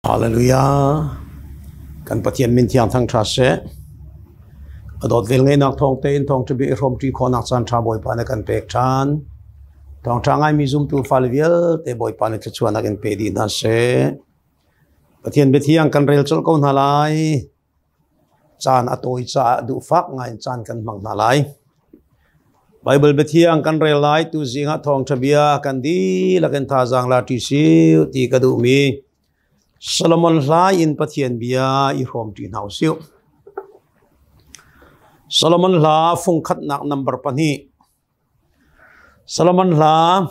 Hallelujah. Kan Pathian min thiang thangṭha se. Adot vel ngay nak thong te in thong to be 𝗙𝗲𝗏𝗏 nak chan tha boy pa na kan pek than. Thong tha ngai mi zum tu vialte boy pa na 𝗙𝗏𝗏𝗢𝗏 kan pe di na se. Pathian be thiang kan rel chol ko na lai. Chan atoi cha du fak ngai chan kan mang na lai. Bible be thiang kan rel lai tu zinga thong thabia kan di la kan tha jang la ti siu ti ka du mi. Solomon lai in Pathian bia I 𝗙𝗲𝗏𝗏𝗢𝗏 Solomon la 𝗙𝗏𝗏𝗢𝗏 number pani. Solomon la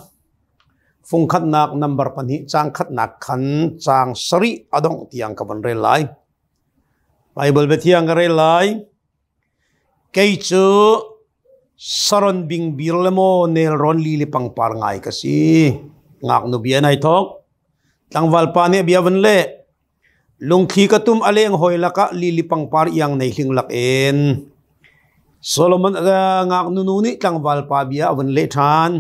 𝗙𝗏𝗏𝗢𝗏 number pani chang khatnak khan chang sari adong tiang kaban rel lai. Bible be thiang rel lai. Kei chu saron bing birlemo nel ron li pang par ngai kasi ngak nu bia nai thok tang valpa ne bia van le lungthi katum aleng hoilaka li pang par yang nei hling lak en Solomon ngak nu nu ni tang valpa bia van le than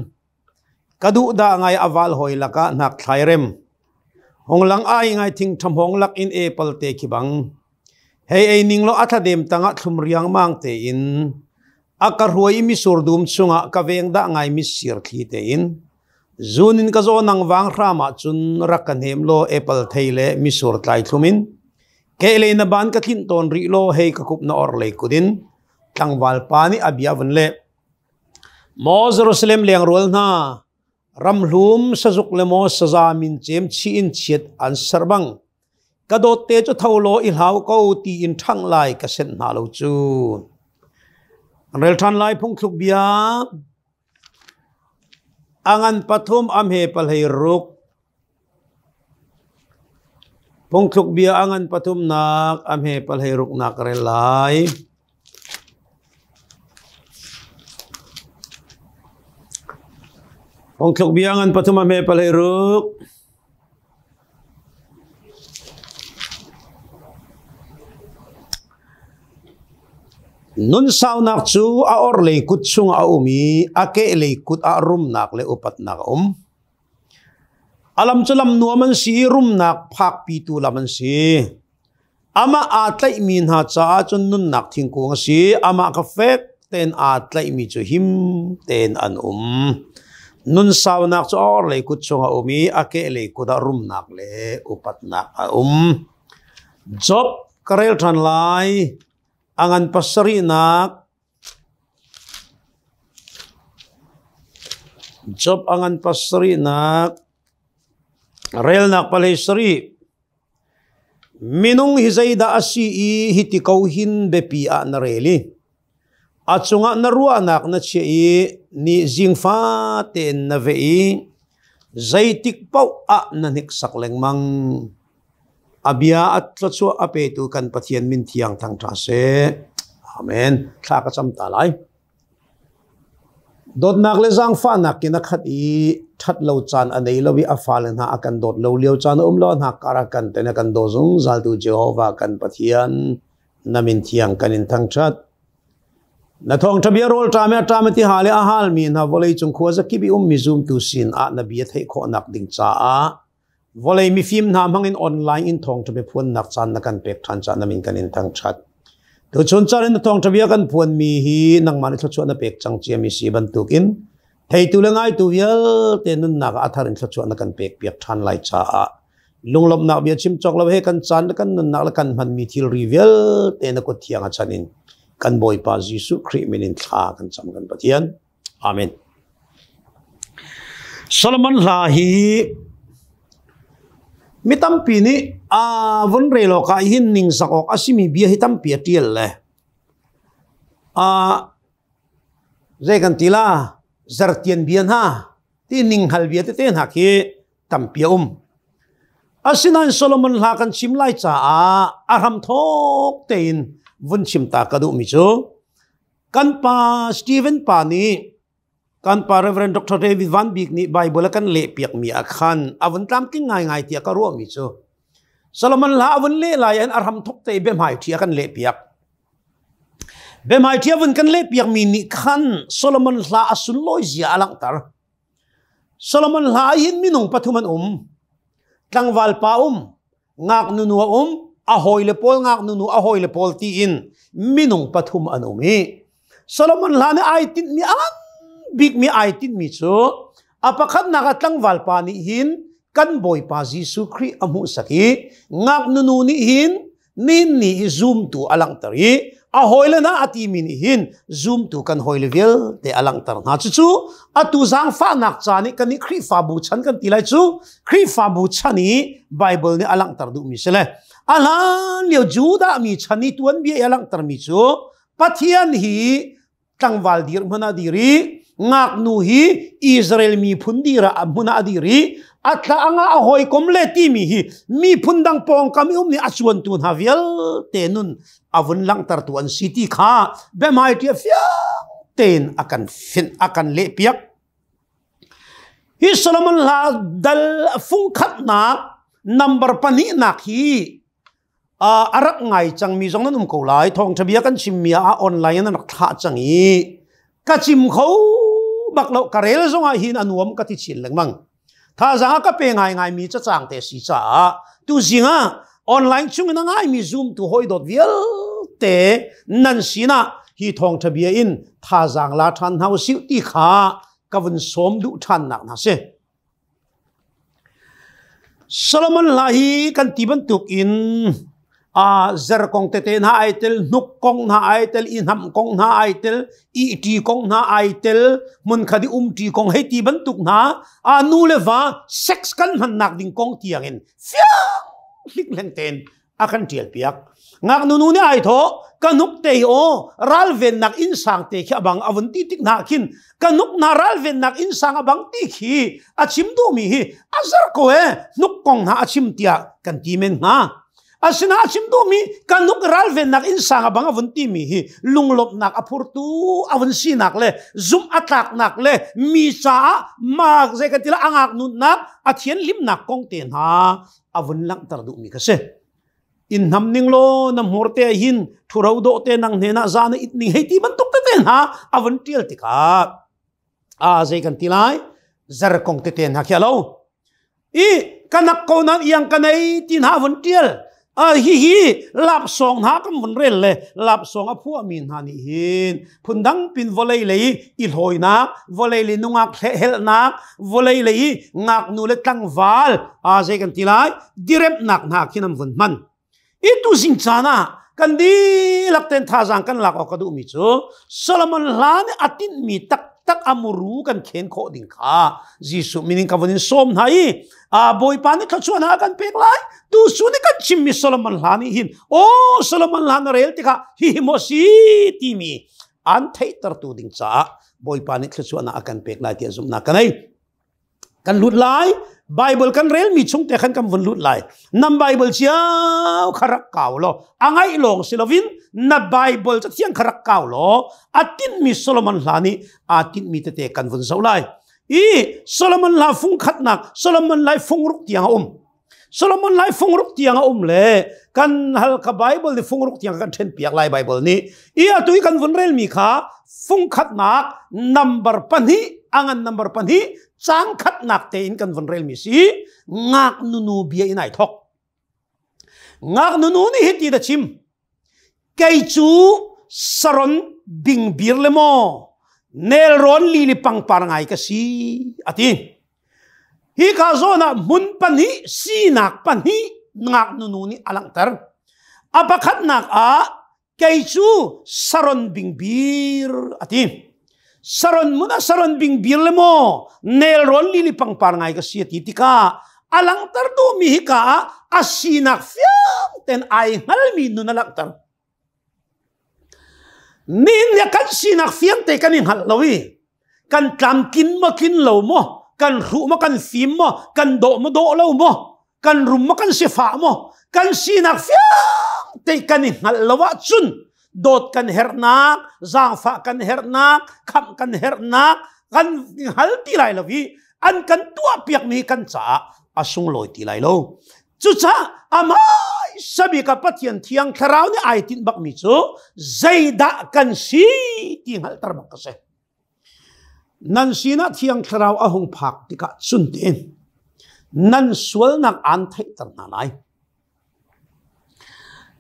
kadu da ngai aval hoilaka nak thairem honglang ai ngai thing tham hong lak in apple te khibang hei ei ninglo athadem tanga thlum riang mang te in akarhuai mi surdum chunga kaveng da ngai mi sir thi te in zunin ka zo nang wang rama chun rakanhem lo apple theile mi sur tlai thumin kele na ban ka thin ton ri lo hei ka kup na or le kudin tlangwal pani abia vanle mo Jerusalem leng rol na ramhlum sajuk le mo saza min chem chi in chiat an sarbang kadot te chu thaulo I hlau ko ti in thang lai ka sen na lo chu rel than lai phung thluk bia angan pathum amhe palhei ruk phung thluk bia angan pathum nak amhe palhei ruk nak rel lai phung thluk bia angan pathum amhe palhei ruk nun sao nak chu a or le kut chung a umi a ke le kut a rum nak le upat nak alam chulam nuaman si rum nak phak pi tu laman si ama a tlai min ha cha chun nun nak thingkung si ama ka fek ten a tlai mi chu him ten an nun sao nak chu or le kut chung a umi a ke le kut a rum nak le upat nak a job karel than lai angan pasari nak job angan pasari nak rel nak palay sari minung hizaida asi hitikau hin bepia na reli at sunga narua anak na siya ni zingfa ten na vei zaitik pau a naniksak lengmang abia at tlatsua apetu kan Pathian min thiang thangṭha se. Amen. Thaka cham talai. Dot nak le zang fa nak kina khat I that lo chan anei lo wi afal na akan dot lo leo chan lo na karakan tena kan do zong zal tu Jehovah kan Pathian na min thiang kanin thangṭhat na thong thabia rol tame ti hale a hal mi na volei chung khuaza kibi mi zoom tu sin a na bia thei kho nak ding cha a volei mi film na mangin online in thong thabe phun nak chan na kan pek than cha na min kanin thangṭhat to chon charin na thong thabia kan phun mi hi nang mani thlu na pek chang chia mi si ban tukin thei tu lengai tu vial te nun nak atharin thlu na kan pek piak than lai cha a lunglop nak bia chim chok lo he kan chan kan nun nak la kan man mi thil reveal te na ko thiang a chanin kan boy pa Jesu Christ minin tha kan cham kan Pathian. Amen. Solomon la hi mitam pini a von relo ka hin ning sakok asimi bia hitam pia tiel le zai kan tila zartian bian ha ti ning hal bia te ten ha ki tam pia asinan Solomon la kan chimlai cha a aram thok tein vun chimta kadu mi chu kan pa Stephen pa ni kan pa Reverend Dr. David Van Beek ni Bible kan le piak mi akhan avun tam king ngai tia ka ro mi chu Solomon la avun le la yan arham thok te be mai tia kan le piak be mai tia vun kan le piak mi ni khan Solomon la asun loi zia alang tar Solomon la yin minung pathuman tangwal pa ngak nunu ahoi le pol ngak nunu ahoi le pol ti in minung pathum anumi Solomon lani aitin mi an big mi aitin mi chu apakhat nakatlang valpa ni hin kan boy pa Jesu Christ amu saki ngak nunu ni hin nin ni zoom tu alang tari ahoy le na ati min hin zoom tu kan hoy level te alang tar na chu atu zang fa nak chani kan ni Christ fa bu chan kan tilai chu Christ fa bu chani Bible ni alang tar du mi sele alan leo juda mi chani tuan bi alang tar mi chu Pathian hi tangwal dir mana diri ngak nu hi Israel mi phundira amuna adiri atla anga ahoy komle ti mi hi mi phundang pong kami ni achuan tun havial tenun avun lang tar tuan city kha 𝗍𝗴𝗏 ten akan le piak hi Solomon la dal fung khat na number pani nak hi arak ngai chang mi jong nanum ko lai 𝗙𝗏𝗟 bia kan chimia online na tha changi ka chim kho baklo karel zonga hin anuam ka ti chin langmang tha zanga ka pe ngai ngai mi cha chang te si cha tu zinga online chung na ngai mi zoom tu hoi dot vial te nan sina hi 𝗙𝗏𝗟 bia in tha zang la than hau siu ti kha ka vun som du than nak na se Solomon la hi kan ti ban tuk in zer kong te na aitel nuk kong na aitel inham kong na aitel ti kong na aitel mun khadi ti kong he ti ban tuk na nu leva sex kan han nak ding kong tiangin fiang hlik leng ten akan tial piak ngak nunu ni ai tho kanuk te o ralven nak insang te kha bang avun ti tik na kin kanuk na ralven nak insang abang ti khi achim do mi hi azar ko nuk kong na achim tia kan ti men na asina achim do mi kanuk ralven nak insang abang avun ti mi hi lunglop nak apurtu avun si nak le zoom attack nak le mi cha mak ze ka tila angak nun nak athian lim nak kong te na avun lang tar du mi ka se in nam ning lo nam horte hin thurau do te nang nena zana itning hei ti ban tuk te ten ha avun tial ti ka zai kan tilai zar kong te ten ha kya lo i kanak ko nan yang kanai tin ha avun tial hi lap song ha kam vun rel le lap song a phu min ha ni hin phundang pin volei le i hloi na volei le nungak hel na volei le ngak nu le tangwal zai kan tilai direp nak na kinam vun man itu zingchana kan di lakten thazang kan lak okadu mi chu Solomon lan atin mi tak amuru kan khen kho ding kha Jesu meaning kavonin som hai boy pani thluachuahnak kan pek lai tu suni kan chimmi Solomon lani hin Solomon lan rel tika hi mo si ti mi an thei tar tu ding cha boy pani thluachuahnak kan pek lai ti zum na kanai kan lut lai Bible kan rel mi chung te khan kam vun lut lai nam Bible chiao kharak kaw lo angai long silovin na Bible cha thiang kharak kaw lo atin mi Solomon lani atin mi te kan vun zo lai Solomon la fung khat nak Solomon lai fung ruk tiang Solomon lai fung ruk tiang le kan hal ka Bible ni fung ruk tiang kan then piak lai Bible ni atui kan vun rel mi kha fung khat nak number pani angan number pani chang khat nak te in kan von rel mi si ngak nunu bia inai thok ngak nunu ni hiti da chim kai chu saron bing bir le mo nel ron li li pang par ngai ka si ati hi ka zona mun pani si nak pani ngak nunu ni alang tar apakhat nak kai chu saron bing bir ati saron muna saron bing bir mo nel ron lili pang par ngai ka sia titika alang tar do mi ka asinak fiam ten ai ngal mi nu nalak tar nin ya kan sinak fiam te kan hal lawi kan tlam kin mo kin lo mo kan ru mo kan fim mo kan do mo do lo mo kan rum mo kan sifa mo kan sinak fiam te kan hal lawa chun dot kan hernak zang fa kan hernak kham kan hernak kan hal ti lai lawi an kan tuahpiak mi kan cha asung loi ti lai lo chu cha amai sabi ka Pathian thiang tharau ni ai tin bak mi chu zaida kan si ti hal tar bak ka se nan sina thiang tharau ahung phak ti ka chun tin nan sual nak an thai tar na lai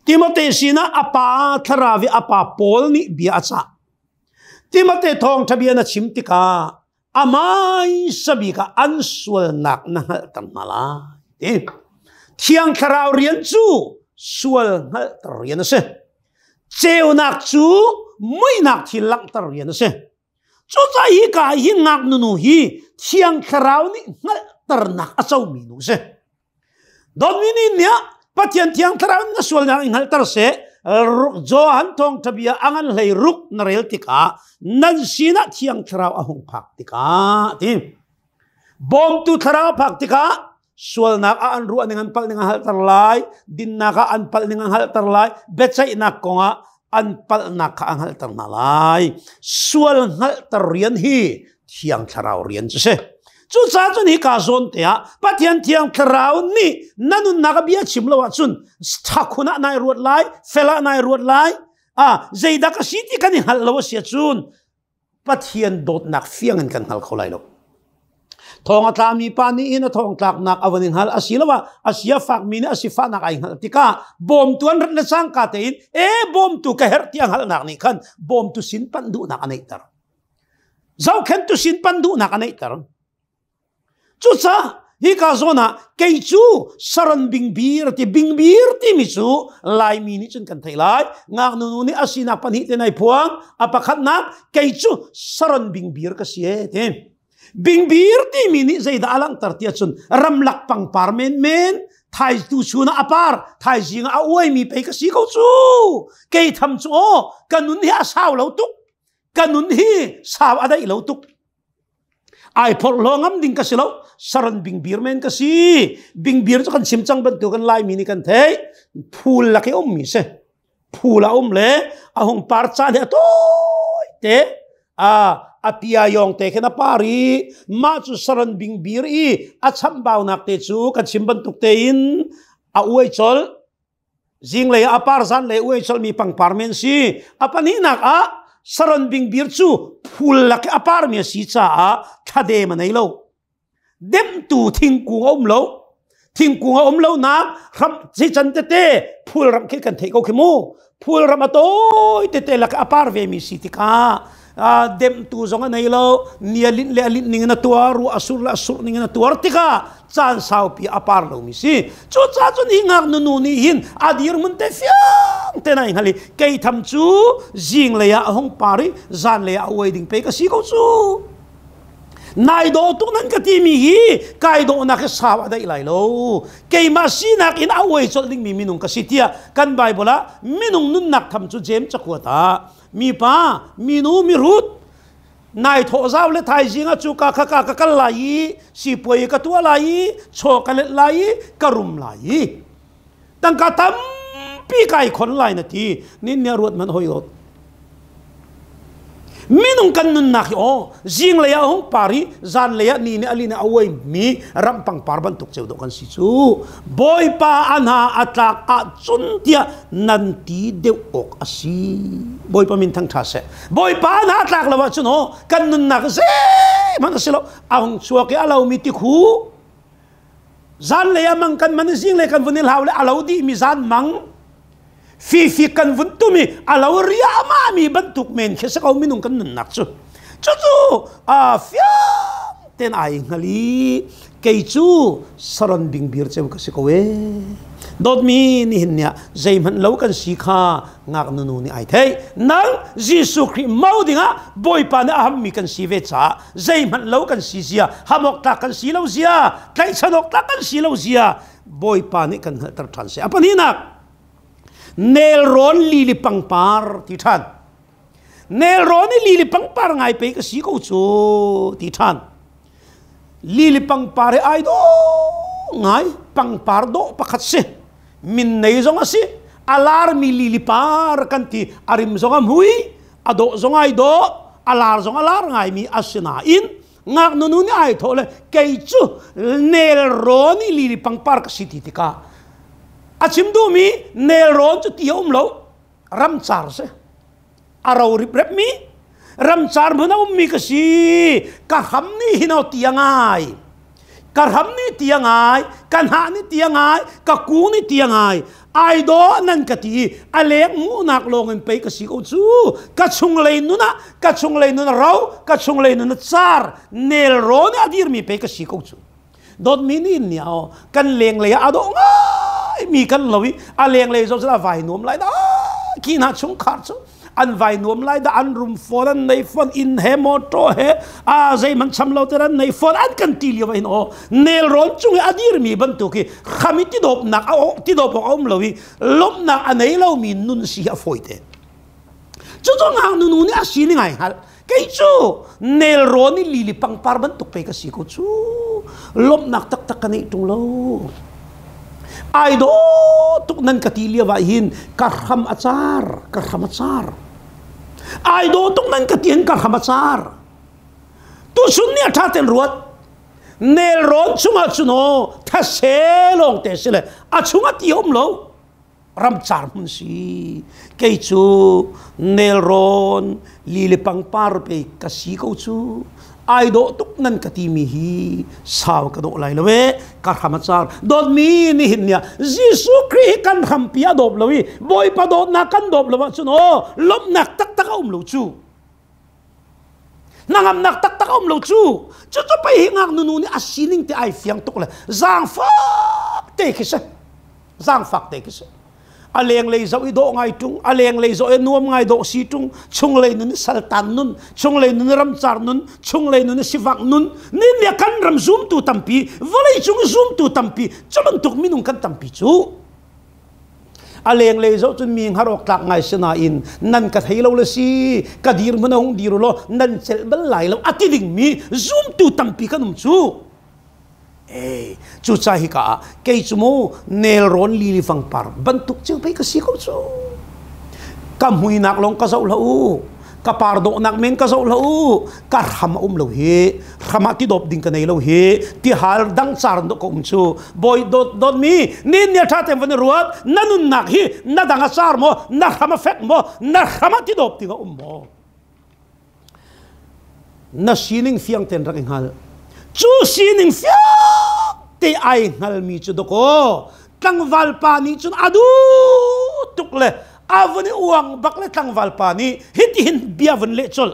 Timothy sina apa tharavi apa Paul ni biacha Timothy Thawngṭha biana chimtika amai sabika ansual nak na tam mala thiang tharau rian chu sual ngal tar rian se cheu nak chu moi nak thilak tar rian se chu cha hi ka hi ngak nu hi thiang tharau ni ngal tar nak achau mi nu se don mini nya Pathian thiang tharau na sual nak ngal tar se Johan Thawngṭha bia angan lei ruk na rel tika nan sina thiang tharau ahung phak tika bom tu tharau phak tika sual nak an ru aningan pal ningan hal tarlai din naka an pal ningan hal tarlai betsai nak konga an pal naka ang hal tarnalai sual hal tarian hi thiang tharau rian se chu cha chun hi ka zon te a Pathian thiang tharau ni nanun naka bia chimlo chun thakuna nai ruat lai fela nai ruat lai zeida ka siti kan hal lo sia chun Pathian dot nak fiangan kan hal kholai lo Thawngṭha mi pani ina thawngṭhak avaning hal asilawa asia fak mini asifa nak ai hal tika bom tuan rat na sang ka tein bom tu ka her tiang hal nak ni kan bom tu sin pandu nak anai tar zau khen tu sin pandu nak anai tar chu cha hi ka zona kei chu saran bingbir ti mi chu lai mi ni chun kan thailai ngak nu ni asina pani te nai phuang apakhat nak kei chu saran bingbir ka sie te bingbir ti mi ni zaida alang tar tia chun ramlak pang parmen men thai tu chuna apar thai jinga awai mi pe ka si ko chu kei tham chu kanun hi asaw lo tuk kanun hi saw adai lo tuk ai por longam ding ka silo saran bingbir men ka si bingbir chu kan simchang ban tu kan lai mi ni kan thei phul la ke mi se phula le ahong par cha de to te apia yong te kena pari ma chu saran bingbir acham baw nak te chu kan simban tuk te in uai chol jing le apar zan le uai chol mi pang parmen si apani nak saran bingbir chu phul lak apar mi si cha thade manai lo dem tu thingkung om lo na ram si chan te phul ram khil kan thei ko khimu phul ram atoi te lak apar ve mi si tika dem tu zonga nei lo nialin le alin ninga tuaru asur la asur ninga tuar tika chan sau pi apar lo mi si chu cha chu ni ngak nu ni hin adir mun te fiang te nai hali kei tham chu jing le ya hong pari zan le ya wedding pe ka si ko chu nai do tu nan ka ti mi hi kai do na ka sawa dai lai lo kei ma si nak in awai chol ding mi minung ka sitia kan bible minung nun nak tham chu jem chakwata mi pa minu mi rut nai tho zaw le thai jinga chu ka ka lai si poi ka tu lai cho ka le lai karum lai tang ka tam pi kai khon lai na ti nin ne rut man hoyot minung kan nun nak jing le ya hong pari zan le ya ni ne ali na awai mi ram pang parban tuk cheu do kan si chu boy pa anha atlak a chun tia nan ti deu ok asi boy pa min thang tha se boy pa na atlak lawa chun kan nun nak se man silo ahong chuak ya alaw mi ti khu zan le ya mang kan man jing le kan vunil haw le alaw di mi zan mang fi kan vun tu mi alaw ria ma mi bantuk men khesa kaw minung kan nun nak chu fiang ten ai ngali kei chu saran bingbir cheu ka se ko we dot mi ni hinnya zeiman lo kan sikha ngak nu ni ai thei nang jisu kri maudinga boy pa na aham mi kan si ve cha zeiman lo kan si zia hamok ta kan si lo zia kai chanok ta kan si lo zia boy pa ni kan tar than se apani nak nel ron lili pangpar ti than nel ron lili pangpar ngai pe ka si ko chu ti than lili pangpar ai do ngai pangpar do pakhat se min nei zong asi alar mi lili par kan ti arim zong amhui ado zong ai do alar zong alar ngai mi asina in ngak nu ni ai thole kei chu nel ron lili pangpar ka si ti ka achim du mi nel ron chu ti lo ram char se araw rip rep mi ram char bhuna mi ka si ka ham ni hino tiangai ka ham ni tiangai kan ha ni tiangai ka ku ni tiangai ai đó nan cái gì alek mu nak long en pe cái gì câu chú cái chung lên nó rau cái chung lên nó char nel ron adir mi pe cái gì câu chú đốt minin nhau căn leng lấy ado ngay mi căn lối leng lấy rồi là vài nuông lại đó khi nào chúng khát chú anh vài nuông lại đó anh room phone anh này phone in he moto he dây mình chăm lâu tới anh này phone anh cần tì liu vậy nó nel ron chung adir mi bận tu ki khami ti đốp nạc ti đốp ông lối lốp nạc anh ấy lâu mi nun si ha phôi thế chú cho ngang nun ni asi ni ngay hal cái chú nel ron ni lili pang par bận tu pe cái gì cô chú lốp nạc tak tak cái tung lâu ai đó tục nan katilia vậy hin 𝗙𝗲𝗯𝗢𝗡𝗟 ai đó tục nan katien 𝗙𝗲𝗯𝗢𝗡 tu sun ni tha ten ruat nel ron chunga chuno tha se long te sile chunga ti om lo ram char mun si ke chu nel ron li le pang par pe ka si ko chu ai đó tục nan katimi hi sao ka do lai lawe 𝗙𝗲𝗯𝗢𝗡 dot mi ni hin nia Jesu Christ kan khampia dop lawi boy pa dot na kan dop lawa chuno lop nak tak tak lo chu nangam nak tak tak lo chu chu pa hingak nunu ni asining te ai fiang tok la zang fak te kisa zang fak te kisa aleng lei zo i do ngai tung aleng lei zo e nuam ngai do si tung chung lei nun saltan nun chung lei nun ram char nun chung lei nun sivak nun nin ya kan ram zoom tu tampi volei chung zoom tu tampi cholon tuk minung kan tampi chu aleng lei zo chun ming harok tak ngai sena in nan ka thailo le si ka dir mun hong dir lo nan chel bal lai lo atiding mi zoom tu tampi kanum chu chú cha hi cả cái chú mô nel ron li phang par ban tuk chiu pe ka si ko chu kam hui nak long ka zau lau ka par do nak men ka zau lau ka ham lo hi khama ti dop ding ka nei lo hi ti hal dang char do ko chu boy dot mi nin ya tha tem van ruat nanun nak hi na dang char mo na khama fek mo na khama ti dop ti ga mo na sining fiang ten rak hal chú sining fiang te ai ngal mi chu doko tang valpani chun adu tukle avani uang bakle tang valpani hitin biavan le chol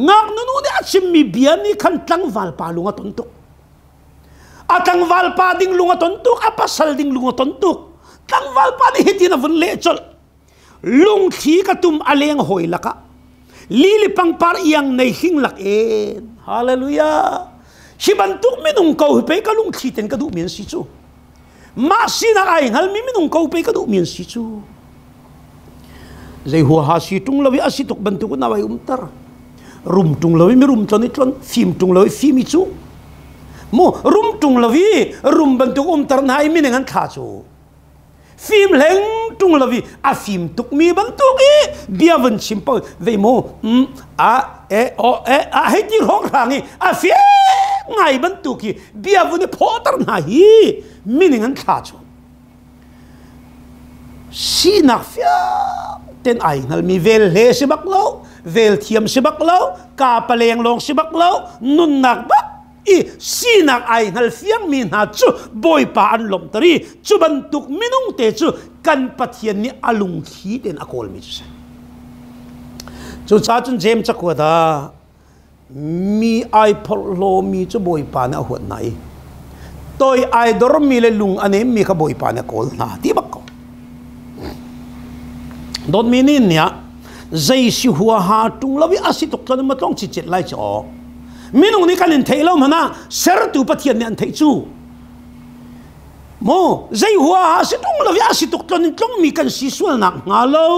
ngak nunu ni achim mi biani kan tang valpa lunga tontuk atang valpa ding lunga tontuk apasal ding lunga tontuk tang valpani hitin avun le chol lung thi ka tum aleng hoi laka lili pang par yang nei hing lak en hallelujah hibantuk minung kau pe ka lung thi ten ka du mien si chu ma sina ai hal mi minung kau pe ka du mien si chu zai hu ha si tung lawi asituk bantuk na wai umtar rum tung lawi mi rum choni chon phim tung lawi phim i chu mo rum tung lawi rum bantuk umtar na ai minengan kha chu phim leng tung lawi phim tuk mi bantuk e biavan simple ve mo hai ti rong rangi phim ngai bantuk ki biavune photar na hi meaning kha chu si nak fia ten ai ngal mi vel he si bak lo vel thiam si bak lo ka paleng long si bak lo nun nak bak i si nak ai ngal fiang min ha chu boy pa an lom tari chu bantuk minung te chu kan pathian ni alung thi ten akol mi chu cha chun jem chakwa da mi ai pholo mi chu boy pa na hot nai toy ai dor mi le lung ane mi ka boy pa na kol na ti bak ko don mi nin nya zai si huwa ha tung lawi asituk tan ma tong chi chet lai cho minung ni kanin thailo mana ser tu pathian ni an thai chu mo zai huwa ha si tung lawi asituk tan tlong mi kan si sual nak ngalo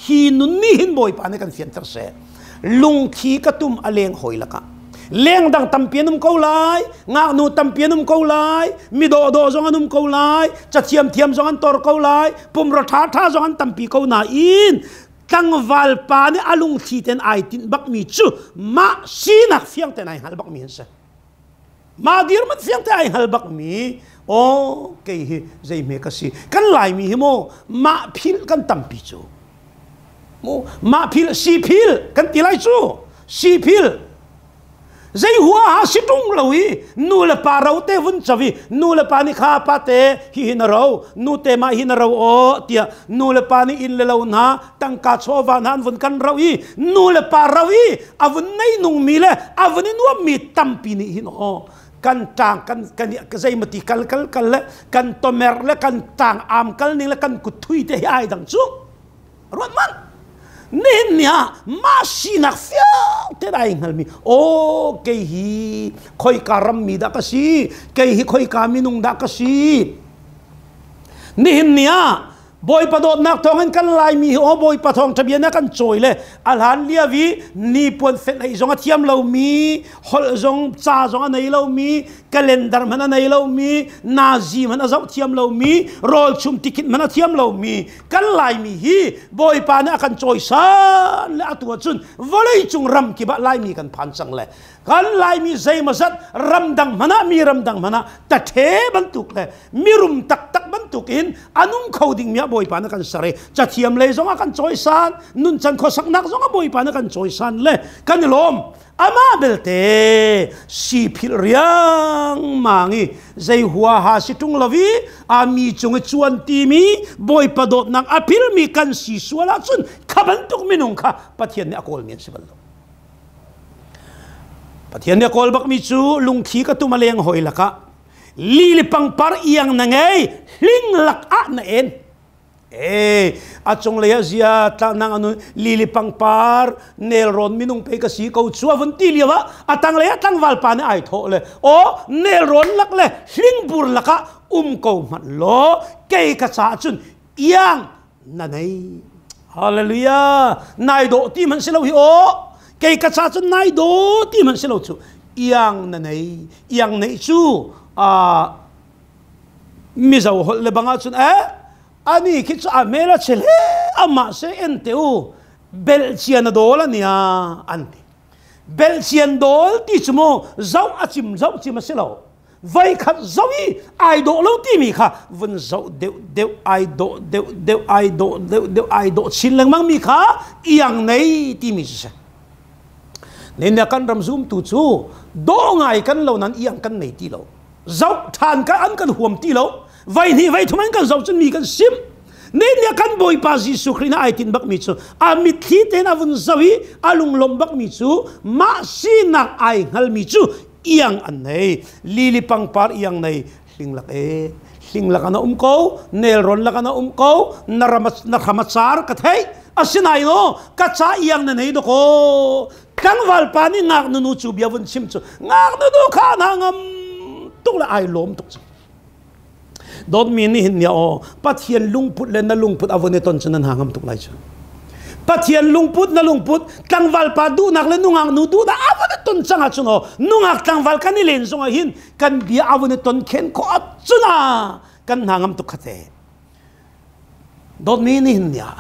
hi nun ni hin boy pa na kan fian ter se lung khi ka tum aleng hoi laka leng dang tampianum ko lai nga nu tampianum ko lai mi do zong anum ko lai cha thiam zong an tor ko lai pum ro tha zong an tampi ko na in kang val pa ni alung thi ten ai tin bak mi chu ma sinak fiang ten ai hal bak mi se ma dir mat fiang ten ai hal bak mi o ke hi zai me ka si kan lai mi hi mo ma phil kan tampi chu mo ma phil si phil kan tilai chu si phil zai hua ha situng lawi nu le pa rau te vun chawi nu le pa ni kha pa te hi na rau nu te ma hi na rau o tia nu le pa ni in le lau na tang ka chowa nan vun kan rau i nu le pa rau i avun nei nung mi le avun ni nu mi tampi ni hin o kan tang kan zai mati kal le kan tomer le kan tang am kal ni le kan kuthui te ai dang chu ruat man nên nha masih nak fiao te dai ngal mi o ke hi khoi karam mi da kasi ke hi khoi ka mi nung da kasi nên nha boy padot nak thongan kan lai mi o boy pathong thabian na kan choi le alhan lia vi ni pon fet ai zong athiam lo mi hol zong cha zong nei lo mi calendar mana nei lo mi nazi mana zau thiam lo mi roll chum ticket mana thiam lo mi kan lai mi hi boy pa na kan choi san le atua chun volei chung ram ki ba lai mi kan phan chang le kan lai mi zai masat ramdang mana ta the bantuk le mirum tak bantuk in anung coding mi boy pa na kan sare cha thiam le zong kan choi san nun chan kho sak nak zong boy pa na kan choi san le kan lom ama belte si phil riang mangi zai hua ha situng lawi ami chung chuan ti mi boy padot nang apil mi kan si suala chun khabantuk minung kha pathian ne akol mian sibal pathian ne kol bak mi chu lungthi ka tumaleng hoilaka lili pangpar iyang nangai hling lak a na en achong leya zia ta nang anu lili pangpar nel ron minung pe ka si ko chua vun ti liwa atang leya tang wal pa ne ai tho le o nel ron lak le hling bur laka ko mat lo ke ka cha chun iyang nanai hallelujah nai do ti man silo hi o ke ka cha chun nai do ti man silo chu iyang nei chu mi zau hol le banga chun ani kitsa amela chele ama se enteu belchian dola nia anti belchian dol ti chumo zau achim selo vai khat zawi ai do lo ti mi kha vun zau deu ai do chin lang mang mi kha iang nei ti mi se nen ya kan ram zoom tu chu do ngai kan lo nan iang kan nei ti lo zau than ka an kan huam ti lo vai ni vai thuman kan zau chun mi kan sim nên ya kan boy pa Jesu Christ ai tin bak mi chu amit thi te na vun zawi alung lom bak mi chu ma si nak ai ngal mi chu iang an nei lili pang par iang nei hling lak na ko nel ron lak na ko na khamachar ka thai asinai no ka cha iang na nei do ko kang wal pa ni ngak nu chu bia vun sim chu ngak nu do kha na ngam tuk la ai lom tuk chu dot mi ni hin ya o pathian lungput le na lungput avone ton chunan hangam tuk lai chu pathian lungput na lungput tangwal pa du nak le nungang nu du da avone ton changa chuno nungak tangwal kan ni len zonga hin kan bia avone ton khen ko chuna kan hangam tuk khate dot mi ni hin ya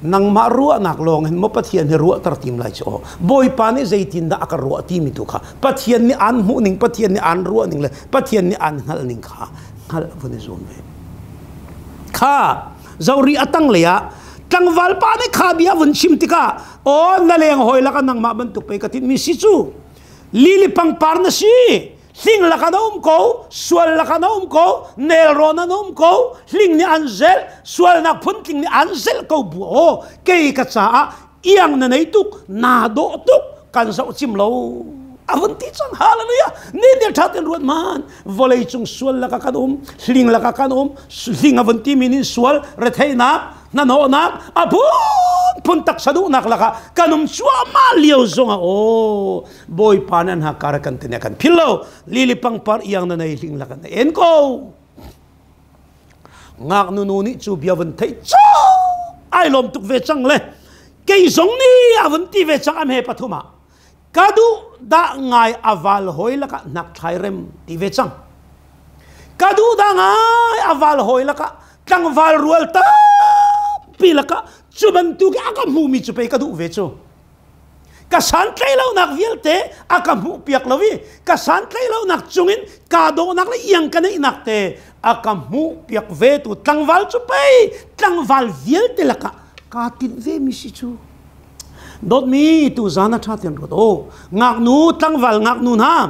nang ma ruwa nak long hen mo pathian he ruwa tar tim lai chu boy pa ni zaitin da akar ruwa ti mi tu kha pathian ni an mu ning pathian ni an ruwa ning le pathian ni an hal ning kha hal vune zon ve kha zauri atang leya tangwal pa ni kha bia vun chim tika o na leng hoi la ka nang ma ban tuk pe ka tin mi si chu lili pang par na si hling la ka na ko sual la ka na ko nel ron na ko hling ni anzel sual na phun ting ni anzel ko bu o ke ka cha iang na nei tuk na do tuk kan zau chim lo avanti chang hallelujah ni de thaten ruat man volei chung sual la ka kanum hling la ka kanum hling avanti minin sual re theina na no na apun pun tak sadu nak la ka kanum chua ma liu zonga o boy panan ha kar kan tene kan philo lili pang par iang na nei hling la kan en ko ngak nu nu ni chu bia van thei cha ai lom tuk ve chang le ke zong ni avanti ve chang am he pathuma kadu da ngai aval hoi laka nak thai rem ti ve chang kadu da ngai aval hoi laka tang val rual ta pi laka chuban tu ka ka mu mi chu pe kadu ve chu ka san tlai lo nak vialte aka mu piak lawi ka san tlai lo nak chungin ka do nak le yang ka nei nak te aka mu piak ve tu tang val chu pe tang val vialte laka ka tin ve mi si chu đốt mi tu zana tha tiền rồi ô ngạc nu tăng val ngạc nu ha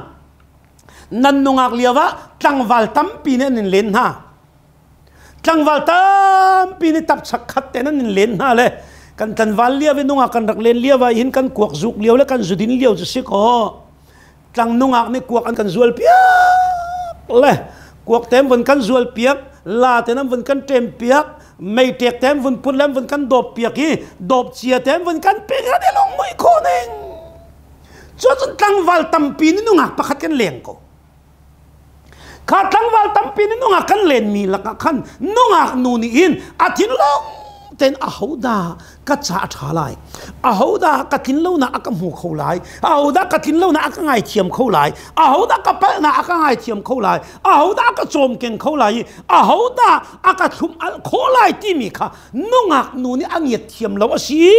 nan nu ngạc liava tăng val tam pi nên lên ha tăng val tam pi nên tập sắc khát tên nên lên ha le kan tan val lia với nu ngạc kan rak lên lia và in kan kuak zuk liao le kan zudin liao chỉ có tăng nu ngạc ne kuak an kan zual piak le kuak tem vẫn kan zual piak la tên vẫn kan tem piak mày tiệc tem vẫn phun lem vẫn căn đột piak hi đột chia tem vẫn căn piak ra để lòng mũi khô nè cho chân tăng vào tầm pin nó ngạc bắt căn liền cô khát tăng vào tầm pin nó ngạc căn liền mi là căn nó ngạc nụ ni in à thiên long tên à hậu đa cắt trả trả lại à hậu đa cắt thiên lâu na ác mù khâu lại à hậu đa cắt thiên lâu na ác ngày thiềm khâu lại à hậu đa cắt bát na ác ngày thiềm khâu lại à hậu đa cắt trộm keng khâu lại à hậu đa ác thum khâu lại tim mi kha nó ngạc nụ ni anh nhiệt thiềm lâu asi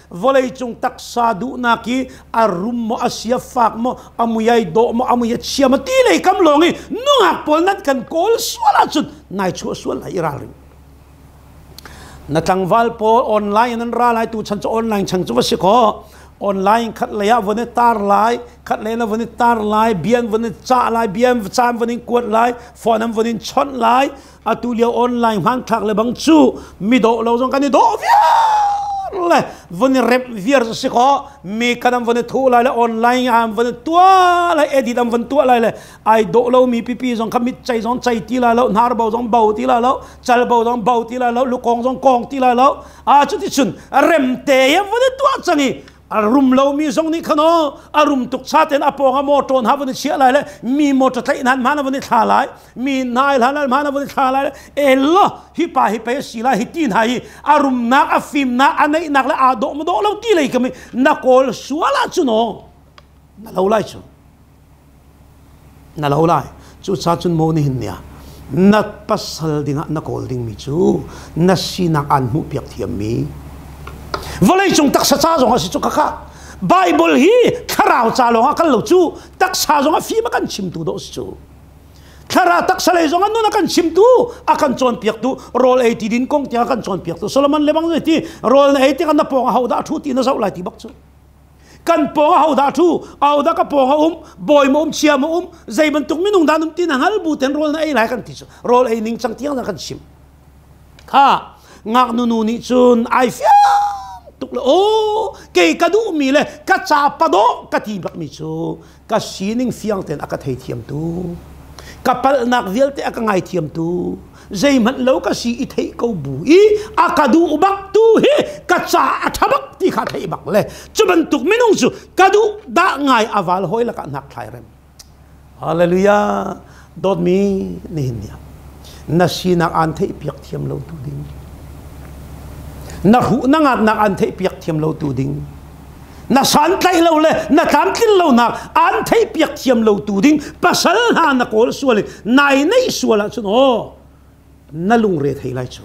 vô lấy chung tắc sa đủ na ki à rum mo asia phạc mo amuyai do mo amuyai chia mà tí lấy cam longi nó ngạc pol nát cần call xóa là chút này chúa xóa lại ra rồi na tang val po online nan ra lai tu chan cho online chang chu si ko online khat leya vone tar lai khat lena vone tar lai bian vone cha lai bian cham vone kuat lai phone am vone chon lai atu leo online han thak le bang chu mi do lo jong kan do le vone rep vier si ko mi kanam vone thu lai le online am vone tua lai edit am vone tua lai le ai do lo mi pp jong khamit chai jong chai ti lai lo nar bau jong bau ti lai lo chal bau jong bau ti lai lo lu kong jong kong ti lai lo a chu ti chun rem te ya vone tua changi arum lo mi jong ni khano arum tuk chaten aponga moton ha vone chia lai le mi moto thai nan mana vone tha lai mi nai lan mana vone tha lai elo hi pa sila hi tin hai arum na afim na anai nak la ado mo do lo ti lai kami na kol suala chu no na lo lai chu na lo lai chu cha chun mo ni hin nia na pasal dinga na kol ding mi chu na sinak an mu piak thiam mi vô lấy chung tắc sa cha rồiasi chu kha Bible hi kharao cha lo nga kan lo chu tak sa zo nga fi ma kan chim tu do chu khara tak sa le zo nga nu na kan chim tu akan chon piak tu rol 80 din kong tia kan chon piak tu Solomon lebang ti rol 80 kan na po nga hauda thu ti na zau lai ti bak chu kan po nga hauda thu auda ka po nga boy mo chia mo zai ban tuk minung danum tin hal bu ten rol na ai lai kan ti chu rol 8 ning chang tiang na kan chim kha ngak nu ni chun ai fia ô cái cadu mi le cá cha pa do cá ti bak mi chu cá sining fiang ten aka thei thiam tu cá pal nak vialte aka ngai thiam tu zai man lo cá si I thei ko bu I aka du bak tu hi cá cha athabak ti kha thei bak le chuban tuk minung chu cadu da ngai aval hoi la ka nak thai rem hallelujah dot mi ni nia na sinak an thei piak thiam lo tu ding na hu na ngat nak an thei piak thiam lo tu ding na san tai lo le na tam kin lo nak an thei piak thiam lo tu ding pasal ha na kol suali nai nei suala chu no na lung re thei lai chu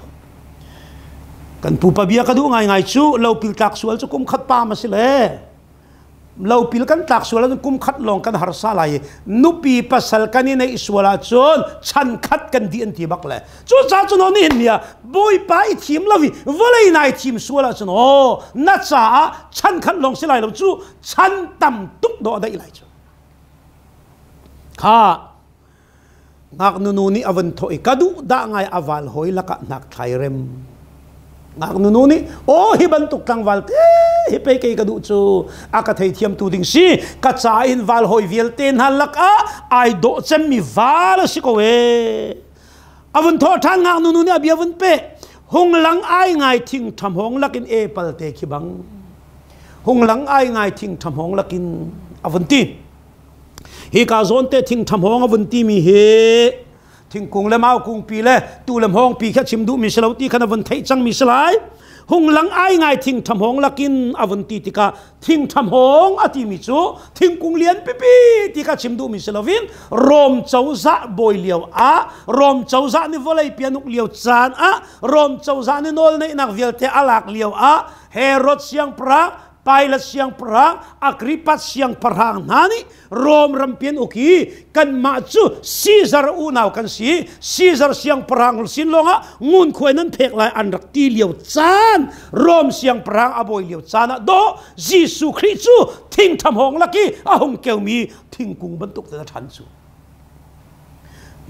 kan pu pa bia ka du ngai chu lo pil tak sual chu kum khat pa ma si le lo pil kan tak sual kum khat long kan har sa lai nu pi pasal kan nei suala chon chan khat kan di an ti bak le chu cha chu no ni nia boy pa I thim lawi volei nai thim suala chu no na cha chan khat long si lai lo chu chan tam tuk do dai lai chu kha ngak nu ni avan thoi kadu da ngai aval hoi la ka nak thai rem ngak nu ni o hi ban tuk tang wal te hi pe ke kadu chu aka thei thiam tu ding si ka cha in wal hoi vialte halak a ai do chem mi wal si ko we avun tho than ngak nu ni abi avun pe hung lang ai ngai thing tham hong lakin e pal te khi bang hung lang ai ngai thing tham hong lakin avun ti hi ka zon te thing tham hong avun ti mi he thing kung le mau kung pi le tu lam hong pi kha chim du mi selo ti khana van thei chang mi selai hung lang ai ngai thing tham hong lakin avun ti tika thing tham hong ati mi chu thing kung lian pi pi ti kha chim du mi selovin rom chauza boy liao a rom chauza ni volei pianuk liao chan a rom chauza ni nol nei nak vialte alak liao a herod siang pra pilot siang perang agripat siang perang nani rom rampian uki kan macu Caesar unaw kan si Caesar siang perang sin longa ngun khuainan phek lai an rak ti liu chan rom siang perang aboi liu chana do Jesu Christ chu thing tham hong laki ahong keumi thing kung bantuk ta than chu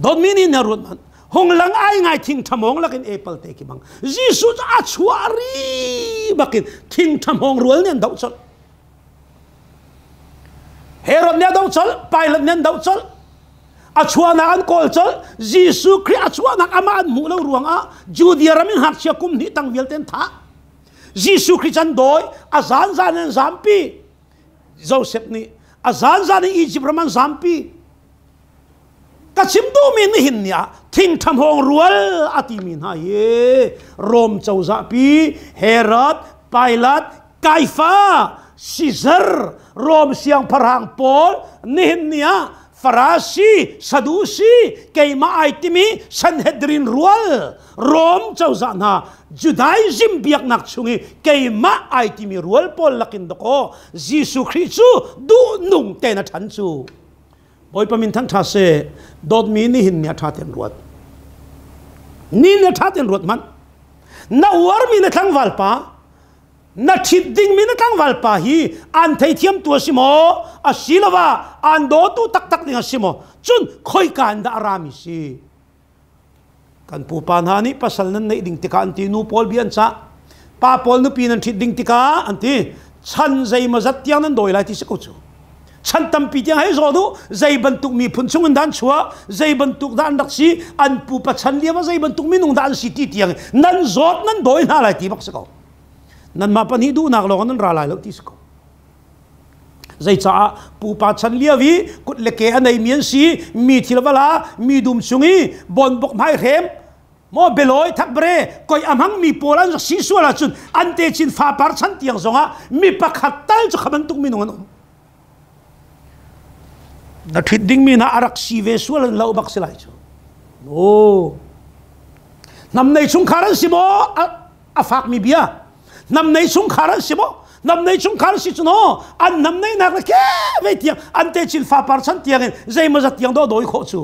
don mini na rut man hong lang ai ngai thing tham hong lakin 𝗡𝗚𝗟𝗟 ki bang Jesu a chuari bakin thing tham hong rual nen dau chol Herod ne dau chol Pilate nen dau chol achuana an kol chol Jesu Christ achuana ama an mu lo ruang a Judea ramin hak sia kum ni tang vialte tha Jesu Christ an doi azan zan en zampi Joseph ni azan zan Egypt raman zampi kachim do min hin nia thing tham hong rual ati min ha ye rom chau za pi Herod Pilate Caiaphas Caesar rom siang parang Paul nihin nia Farasi Sadusi keima aitimi Sanhedrin rual rom chau za na Judaism biak nak chungi keima aitimi rual Paul lakin doko Jesu Christ du nung te na than chu boy pamin thang tha se dot mi ni hin nya tha ten ruat ni na tha ten ruat man na war mi na thang valpa na thit ding mi na thang valpa hi an thai thiam tu simo a silawa an do tu tak tak ding simo chun khoi kan da arami si kan pu pan ha ni pasal nan nei ding tika an ti nu pol bian cha pa pol nu pi nan thit ding tika an ti chan zai ma zat tiang nan doi lai ti se ko chu chan tam pi tiang hai zo du zai bantuk mi phun chung dan chua zai bantuk dan dak si an pu pa chan liama zai bantuk mi nung dan si ti tiang nan zot nan doi na lai ti bak se ko nan ma pan hi du nak lo nan ra lai lo ti se ko zai cha pu pa chan lia vi kut le ke anai mian si mi thilwala mi dum chungi bon bok mai rem mo beloi thak bre koi amhang mi polan si suala chun ante chin fa par chan tiang zonga mi pakhat tal chu khaban tuk mi nung na thit ding mi na arak si ve sual lau bak silai chu no nam nei chung kharan simo a fak mi bia nam nei chung kharan simo nam nei chung kharan si chu no an nam nei nak ke ve tiang an te chin fa par chan tiang zai ma zat tiang do doi kho chu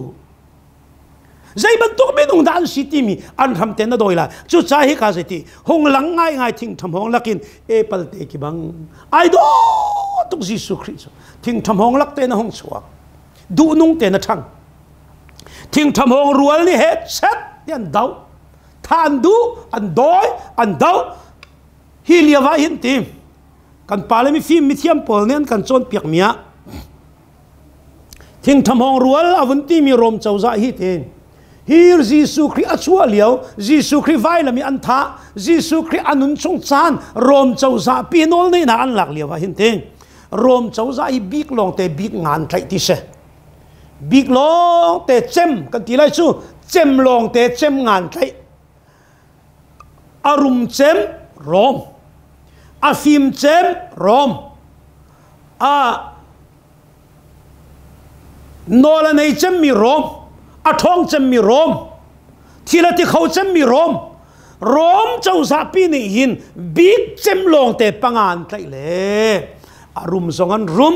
zai ban tuk mi nung dan si ti mi an tham ten na doi la chu cha hi ka zai ti hong lang ngai ngai thing tham hong lakin 𝗡𝗚𝗟𝗟 ki bang ai do tuk Jesu Christ thing tham hong lak te na hong chuak du nung te na thang thing tham hong rual ni het set yan dau than du an doi an dau hi liawa hin tim kan palemi film mi thiam pol nen kan chon piak mia thing tham hong rual avun ti mi rom chau za hi ten hir Jesu Christ achua liao Jesu Christ vai lami an tha Jesu Christ anun chung chan rom chau za pinol nei na an lak liawa hin ten rom chau za hi big long te big ngan thai ti se big long te chem kan ti lai chu chem long te chem ngan thai arum chem rom afim chem rom a nola nei chem mi rom a thong chem mi rom thilati khau chem mi rom rom chau za pi ni hin big chem long te pangan thai le arum zongan rum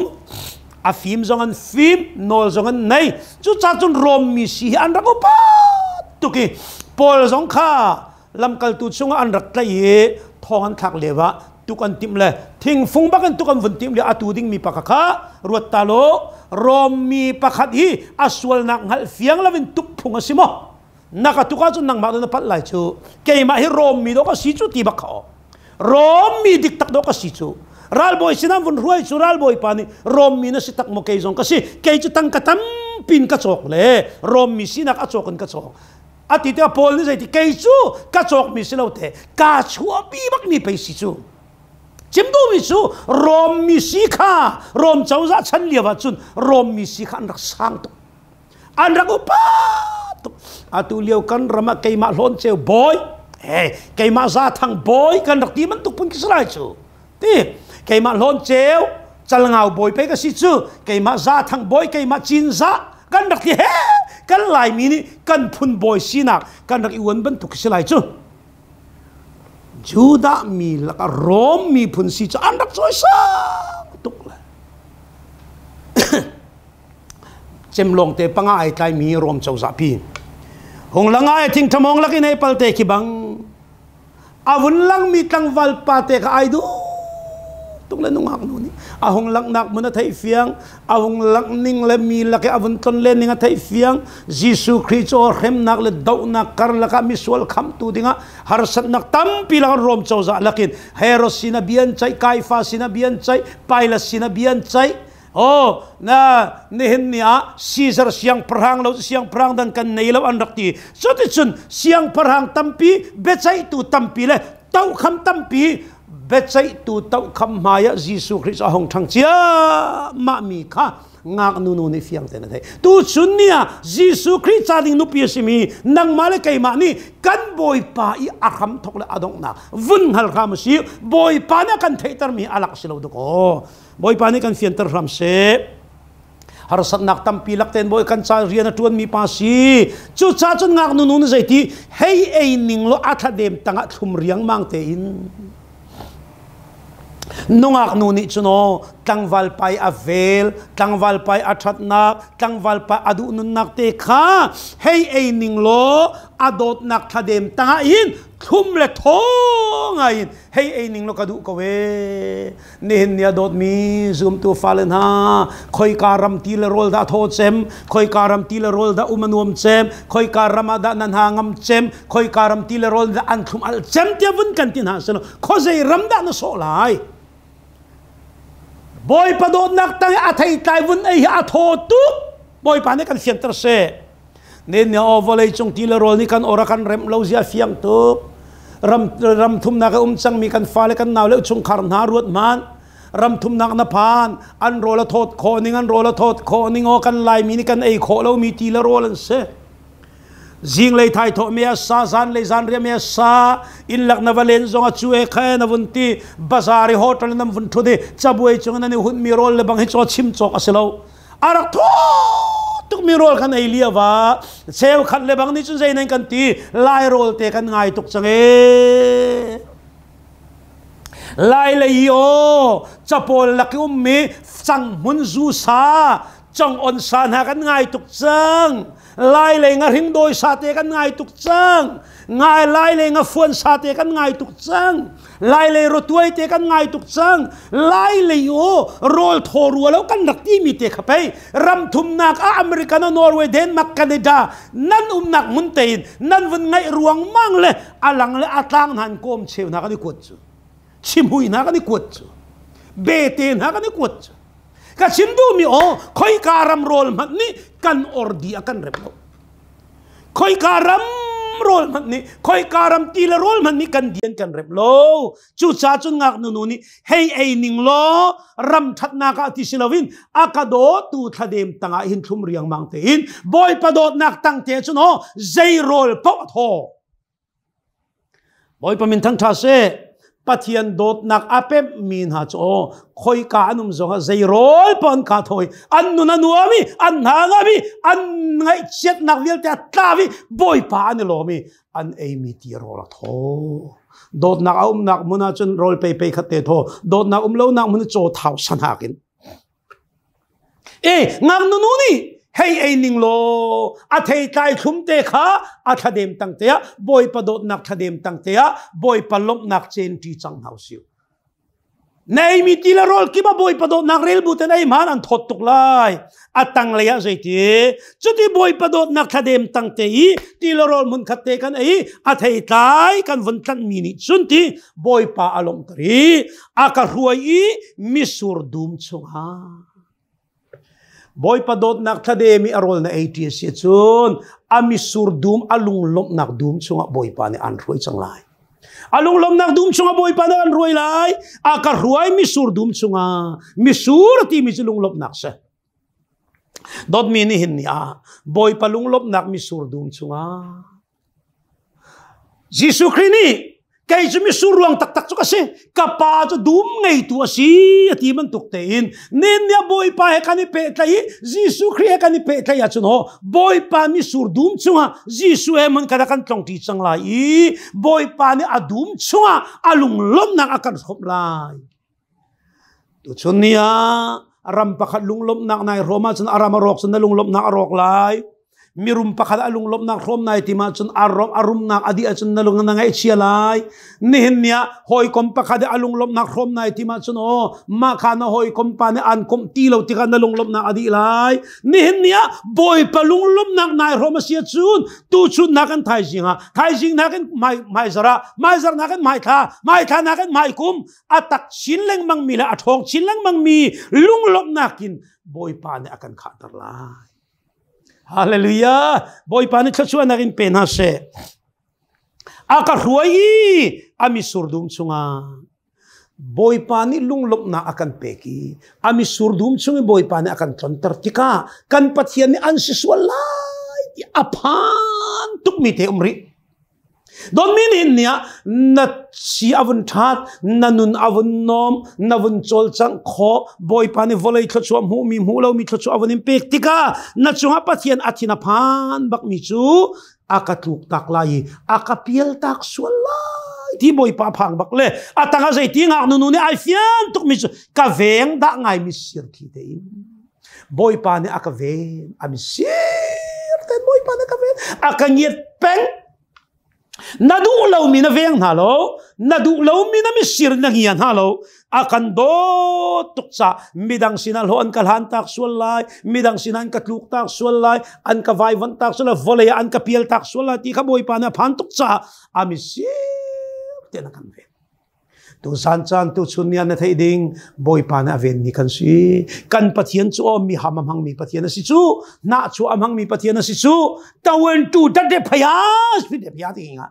a phim zongan phim nol zongan nei chu cha chun rom mi si an ra ko pa tu ki pol zong kha lam kal tu chunga an rak tlai thong an thak lewa tu kan tim le thing phung ba kan tu kan vun tim le atu ding mi pakha kha ruat ta lo rom mi pakhat hi aswal nak ngal fiang lavin tuk phung asimo naka tu ka chun nang ma na pat lai chu ke ma hi rom mi do ka si chu ti ba kha rom mi dik tak do ka si chu ral boy sinam vun ruai chu ral boy pani rom mi na si tak mo ke zong kasi ke chu tang katam pin ka chok le rom mi sinak a chokon ka chok ati te pol ni zai ti ke chu ka chok mi silo te ka chua pi bak ni pe si chu chim du mi chu rom mi si kha rom chau za chan liawa chun rom mi si kha an rak sang to an rak upa to atu liao kan rama ke ma lon cheu boy ke ma za thang boy kan rak ti man tuk pun kislai chu ti ke ma lon cheu chal ngau boy pe ka si chu ke ma za thang boy ke ma chin za kan rak ti kan lai mi ni kan phun boy sinak kan rak iwan ban tuk kislai chu จูดามีแล้วก็โรมมีพุนสีจะอันดับสวยสักตุกเลยเจมลงเตปังไอไทยมีโรมเจ้าสัพีหงลังไอทิ้งทมองลักในปัลเตกิบังอาวุนลังมีตังวัลปาเตกไอดูตุกเลยนุ่งหักนู่นนี่อาหงลังนักมันไทยเฟียงอาหงลังนิ่งและมีลักอาวุนต้นเล่นนิ่งไทยเฟียงยิสุคริสต์โอเข็มนักและดาวนักการลักมิสวลคำตูดิ้งฮาร์สัตนักตั้มปีลังรวมเจ้าจะลักินเฮโรสินาเบียนใจไกฟ้าสินาเบียนใจไพลัสสินาเบียนใจโอ้นะนี่เห็นเนี่ยซีซาร์เสียงพรังเราเสียงพรังดันกันในเราอันรักตีสุดที่สุดเสียงพรังตั้มปีเบใจตูตั้มปีเลยเต้าคำตั้มปีเบใจตูเต้าคำมายะยิสุคริสต์ahongทั้งเจ้ามามีค่ะงากนูนี่เฟียงเต็นได้ตูสุนเนี่ยยิสุคริสต์จาดิงนุปีสิมีนังมาเลกัยมานี่กันบอยป้าอีอาคำทกเลอดงนักวุ่นฮัลคำสิบอยป้าเนี่ยกันเทตร์มีอาลักสิโลดุโกบอยป้านี่กันเฟียนเตอร์รำเซฮาร์สัตนักตั้มปีลักเต็นบอยกันชาเรียนทวนมีภาษีจุดชาจนงากนูนี่ใจที่เฮ้ยเอนิงโลอัฐเดมตั้งทุ่มเรียงมังเตอินนุ่งอักนูนิจุโนตั้งวัลไปอเวลตั้งวัลไปอัฐนักตั้งวัลไปอดุนุนักเตค่ะเฮ้ยเอนิงโลอดดนักทะเดมตั้งอินทุ่มเล็ดท้องอินเฮ้ยเอนิงโลกระดูกเวนี่เนี่ยดดมีซูมตัวฟาเลนฮาคอยการัมตีเลโรลดาโทเซมคอยการัมตีเลโรลดาอุมานวมเซมคอยการัมดานันหางมเซมคอยการัมตีเลโรลดาอันทุมอัลเซมเทียบุนกันตินหาสโนข้อใจรัมดานโซลายบอยประโดดนักตั้งอาทัยตายวุ่นไอ้อาโทตุบอยปานนี้กันเสียงตระเสเนี่ยเนี่ยโอวเลยจงทีละโรลนี่กันอรากันเร็มเราเสียเฟียงตุบรำทุ่มนักจังมีกันฟ้าเลยกันนาวแล้วชงคารนารวดมันรำทุ่มนักนภานอันโรละโทษโคนิงอันโรละโทษโคนิงโอกันลายมีนี่กันไอ้โคแล้วมีทีละโรลันเสจิงเลยไทยโทเมียซาซันเลยซันเรียเมียซาอินลักนวเลนซงช่วยแค่นวันที่บาซาริโฮตลนวันทุดีจับไว้จงนั้นหุ่นมีโรลเลยบางให้จอดชิมจอกอสิเลวอารักทุกมีโรลกันไอเลียวะเซลขัดเลยบางนี่จุดใจนั่นกันตีไล่โรลเตกันง่ายตุกจังไล่เลยโยจับโอลักอุ้มมีจังมุนจูซาจังอนซานหากันง่ายตุกจังไล่เลยงาหิงโดยสาเตกันง่ายตุกจังง่ายไล่เลยงาฟวนสาเตกันง่ายตุกจังไล่เลยรถด้วยเตกันง่ายตุกจังไล่เลยโอโรลโทรัวแล้วกันนักที่มีเตะเข้าไปรำทุมนักอเมริกันนอร์เวย์เดนมาร์กแคนาดานั่นนักมุนเตนนั่นวันไงรวงมั่งเลยอลังเลยอาตังหันโกมเชวนักนี่กวดจูชิมหุยนักนี่กวดจูเบเตนนักนี่กวดจูก็ชิมดูมีโอคอยการำโรลมันนี่กันออร์ดีกันเร็วคอยการำโรลมันนี่คอยการำตีละโรลมันนี่กันเดียนกันเร็วจู่จ้าจุนงักนูนี่เฮ้ยไอ้นิงโลรำทัดนักติสิลวินอากาโดตูทะเดมตั้งหินทุ่มเรียงมังเตอินบอยประโดดนักตั้งเตจุนโอใจโรลปะโทบอยประมินทั้งท่าเซPathian dot nak apem min ha cho khoi ka anum zonga zeirol pon ka thoi an nuna nuami an hangami an ngai chet nak vialte tavi boy pa an lomi an emi ti rola tho dot nak nak muna chun rol pe pe khate tho dot nak lo nak mun cho thau san hakin ngak nu niเฮ้ยไอ้นิงโลอาเทยตายคุ้มเตะขาอาทะเดมตั้งเตะบอยประโดดนักทะเดมตั้งเตะบอยปลบนักเจนที่จังเฮาสิวในมีทีละโรลกี่บ่บอยประโดดนักเรลบุตรไอ้มันอันทดตุกไล่อาตังเลยอะใจทีจุดที่บอยประโดดนักทะเดมตั้งเตะทีละโรลมันขัดเตะกันไอ้อาเทยตายกันวันกันมินิสุนที่บอยปาอารมณ์ตรีอากาศรวยมิสูรดุมชงฮาบอยประโดดนักทะเดมีอารมณ์ใน80เซนอามิสูรดุมอาลุงลบนักดุมชงบอยปานี่อันรวยจังไรอาลุงลบนักดุมชงบอยปานี่อันรวยไรอากาศรวยมิสูรดุมชงมิสูรที่มิลุงลบนักเสดอดมีนี่เห็นนี่บอยปาลุงลบนักมิสูรดุมชงยิสุครินี่ cái chú mi su ruang tak tak chú cái gì capa chú đúng ngày tua si thì mình tục tên nên nhà boy pa hay cái này pe tay Jesus Christ cái này pe tay chú nó boy pa mi su đúng chú ha Jesus em mình cái đó kan trong thị trường lại boy pa này à đúng chú ha alung lom nang akan khom lại tu chú nia ram pakat lung lom nang nai Roma chú aram arok chú na lung lom nang arok lại mirum pakat alung lom nang khom nai tima chun arum nang adi chun nalung nang ai chialai nihin nia hoi kom pakat alung lom nang khom nai tima chun o ma khana hoi kom pa ne an kom ti lo tika nalung lom nang adi lai nihin nia boy palung lom nang nai Roma sia chun tu chun nakan thai jing nakan mai zara nakan mai tha nakan mai kum atak chinleng mang mi la athong chinleng mang mi lung lom nakin boy pa ne akan khatar lai Hallelujah. Boy pani 𝗙𝗏chuahnak in pen hase. Aka ruai ami surdum chunga. Boy pani lunglop na akan peki. Ami surdum chunga boy pani akan tontartika. Kan Pathian ni ansiswalay apan tukmite umri. Don minin niya na si avun that na nun avun nom na vun chol chang kho boy pani volay 𝗙𝗏chuah mu mi mulaw mi 𝗙𝗏chuah avun impek tika na chunga Pathian atina pan bak mi chu akatluk tak lai akapial tak swalay ti boy pa phang bak le atanga zai ti ngak nunu ni ai fian tuk mi chu ka veng da ngai mi sir ki te in boy pani akaveng ami sir ten boy pani akaven akangit peng nadu lawm na veng halo nadu lawm na misir na hiyan halo akan do tuksa midang sinalho an kalhan tak swalay midang sinan katluk tak swalay an kavaivan tak swalay volaya an kapiel tak swalay ti kaboy pa na pan tuksa amisir tinakan veng tu san chan tu chunyan na thai ding boy pa na ven ni kan si kan Pathian chu mi hamam mi Pathian na si chu na chu amhang mi Pathian na si chu tawen tu date phayas pi de phya tinga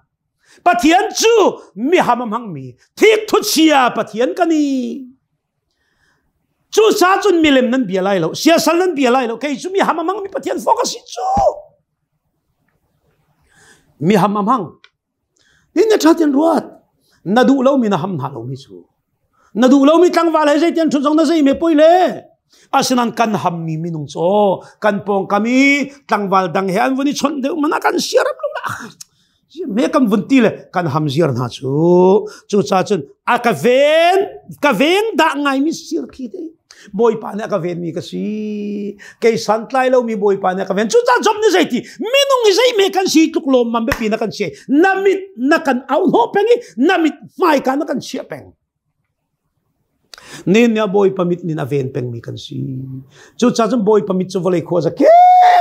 Pathian chu mi hamam mi thik thu chia Pathian kani chu sa chun milem nan bialai lo sia sal nan bialai lo kai chu mi hamam mi Pathian focus si chu mi hamam din na thatin ruat nadu lawm na ham na lawm chu nadu lawm tlang wal hai zai tian chun jong na zai me poile asinan kan ham mi minung cho kan pong kami tlang wal dang he an woni chon de mana kan siaram lo la me kam vunti le kan ham zir na chu cha chun ka ven da ngai mi sir ki de boy pa na ka ven mi ka si kay santlai lo mi boy pa na ka ven chu cha jom ni zai ti minung ni zai me kan si tuk lom mam be pi na kan si namit na kan au ho pengi namit mai ka na kan si peng nin ya boy pamit ni na ven peng mi kan si chu cha chum boy pamit chu volei kho za ke